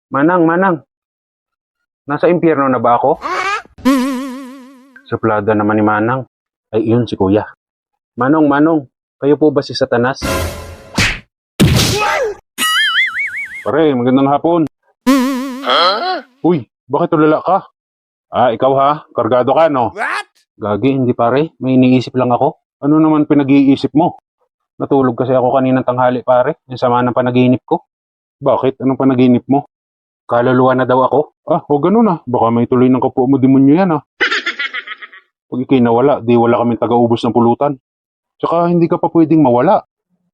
Manang, Manang, nasa impyerno na ba ako? Suplada naman ni Manang. Ay, iyon si Kuya. Manong, Manong, kayo po ba si Satanas? Pare, magandang hapon. Uy, bakit tulala ka? Ikaw ha? Kargado ka, no? Gagi, hindi pare. May iniisip lang ako. Ano naman pinag-iisip mo? Natulog kasi ako kaninang tanghali, pare. Yung sama ng panaginip ko. Bakit? Anong panaginip mo? Kaluluwa na daw ako. O ganun ah. Baka may tuloy ng kapwa mo demonyo yan ah. Pag ikay nawala, di wala kaming taga-ubos ng pulutan. Tsaka hindi ka pa pwedeng mawala.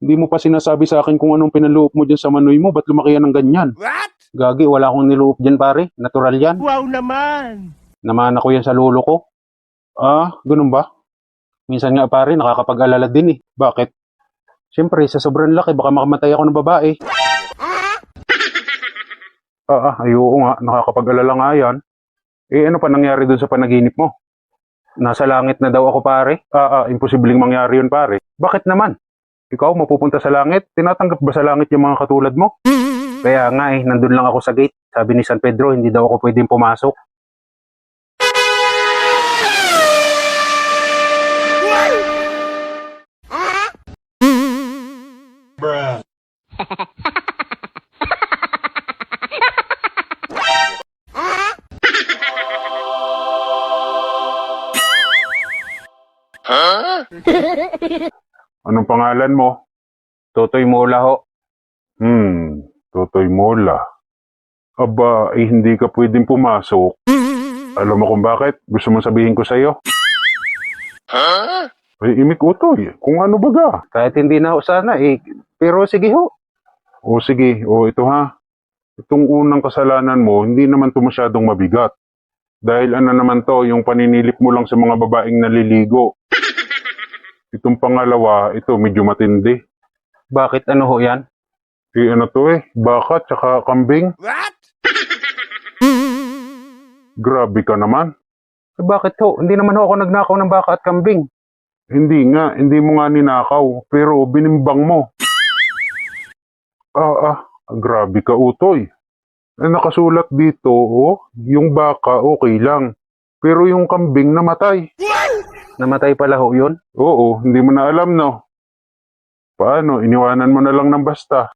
Hindi mo pa sinasabi sa akin kung anong pinaloob mo dyan sa manoy mo. Ba't lumaki yan ng ganyan? Gagi, wala akong niloob dyan pare. Natural yan. Wow naman! Namana ko yan sa lolo ko. Ganun ba? Minsan nga pare, nakakapag-alala din eh. Bakit? Siyempre, sa sobrang laki, baka makamatay ako ng babae. Ayoko nga, nakakapag-alala nga yan. Ano pa nangyari dun sa panaginip mo? Nasa langit na daw ako pare. Imposibleng mangyari yun pare. Bakit naman? Ikaw mapupunta sa langit? Tinatanggap ba sa langit yung mga katulad mo? Kaya nga nandun lang ako sa gate. Sabi ni San Pedro, hindi daw ako pwedeng pumasok. Bruh. Anong pangalan mo? Totoy Mola ho. Totoy Mola. Aba, hindi ka pwedeng pumasok. Alam mo kung bakit? Gusto mo sabihin ko sa'yo? Ay, imik utoy. Kung ano baga. Kahit hindi na ho sana pero sige ho. O sige, ito ha. Itong unang kasalanan mo, hindi naman to masyadong mabigat. Dahil ano naman to, yung paninilip mo lang sa mga babaeng naliligo. Itong pangalawa, ito medyo matindi. Bakit ano ho yan? Ano to baka tsaka kambing. What? Grabe ka naman. Bakit ho? Hindi naman ho ako nagnakaw ng baka at kambing. Hindi nga, hindi mo nga ninakaw, pero binimbang mo. Grabe ka utoy. Nakasulat dito, yung baka okay lang. Pero yung kambing namatay. Namatay pala ho yun? Oo, hindi mo na alam no. Paano? Iniwanan mo na lang ng basta.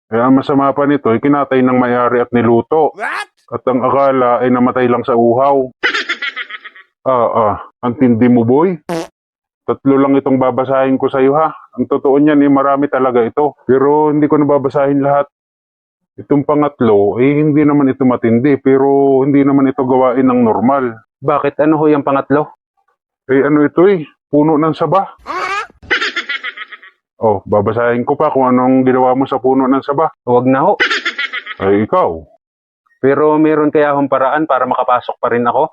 Kaya ang masama pa nito ay kinatay ng may-ari at niluto. What? At ang akala ay namatay lang sa uhaw. Ang tindi mo boy. 3 lang itong babasahin ko sa'yo ha. Ang totoo niyan marami talaga ito. Pero hindi ko nababasahin lahat. Itong pangatlo, hindi naman ito matindi, pero hindi naman ito gawain ng normal. Bakit? Ano ho yung pangatlo? Ano ito puno ng saba. Babasahin ko pa kung anong ginawa mo sa puno ng saba. Huwag na ho. Ay, ikaw. Pero meron kaya akong paraan para makapasok pa rin ako?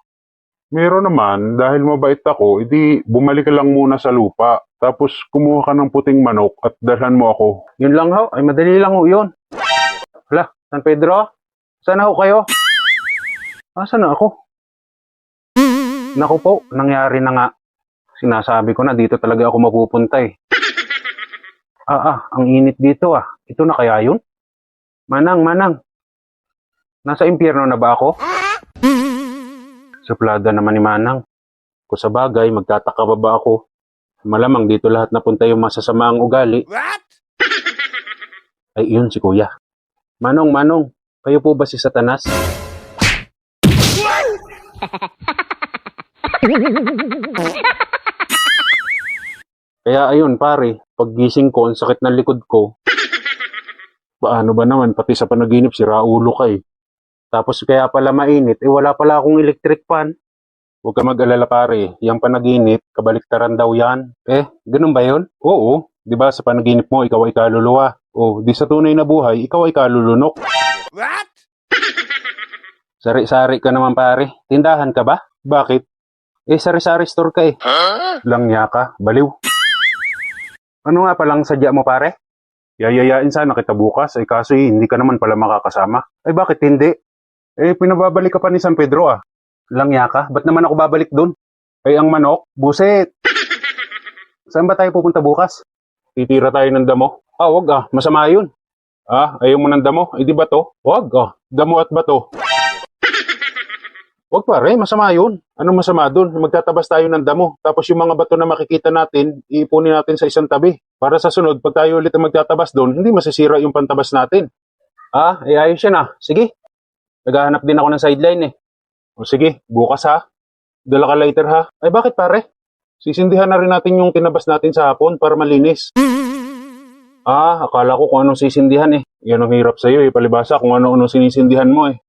Meron naman, dahil mabait ako, bumalik ka lang muna sa lupa. Tapos kumuha ka ng puting manok at dalhan mo ako. Yun lang ho, ay madali lang ho yun. Hala, San Pedro? Saan ho kayo? Saan na ako? Naku po, nangyari na nga. Sinasabi ko na dito talaga ako mapupunta ang init dito Ito na kaya yun? Manang, Manang. Nasa impyerno na ba ako? Suplada naman ni Manang. Kung sa bagay, magtataka ba ako? Malamang dito lahat napunta yung masasamaang ugali. What? Ay, iyon si Kuya. Manong, Manong, kayo po ba si Satanas? Kaya ayun pare, paggising ko, ang sakit ng likod ko. Paano ba naman, pati sa panaginip, sira ulo ka Tapos kaya pala mainit, wala pala akong electric fan. Huwag ka mag-alala pare, yung panaginip, kabaliktaran daw yan. Ganun ba yun? Oo, di ba sa panaginip mo, ikaw ay kaluluwa. Di sa tunay na buhay, ikaw ay kalulunok. What? Sari-sari ka naman pare, tindahan ka ba? Bakit? Sari-sari store ka Langya ka, baliw. Ano nga palang sadya mo pare? Yayayain sana kita bukas, kaso hindi ka naman pala makakasama. Bakit hindi? Pinababalik ka pa ni San Pedro Langya ka, ba't naman ako babalik dun? Ang manok, buset. Saan ba tayo pupunta bukas? Titira tayo ng damo? Wag masama yun. Ayaw mo ng damo? Eh di bato? Wag, damo at bato. Wag pare, masama yun. Anong masama dun? Magtatabas tayo ng damo. Tapos yung mga bato na makikita natin, iipunin natin sa isang tabi. Para sa sunod, pag tayo ulit ang magtatabas doon, hindi masisira yung pantabas natin. Ayos yan Sige. Naghahanap din ako ng sideline eh. O sige, bukas Dala ka lighter Ay bakit pare? Sisindihan na rin natin yung tinabas natin sa hapon para malinis. Akala ko kung anong sisindihan eh. Yan ang hirap sa'yo eh, palibasa kung ano-ano sinisindihan mo eh.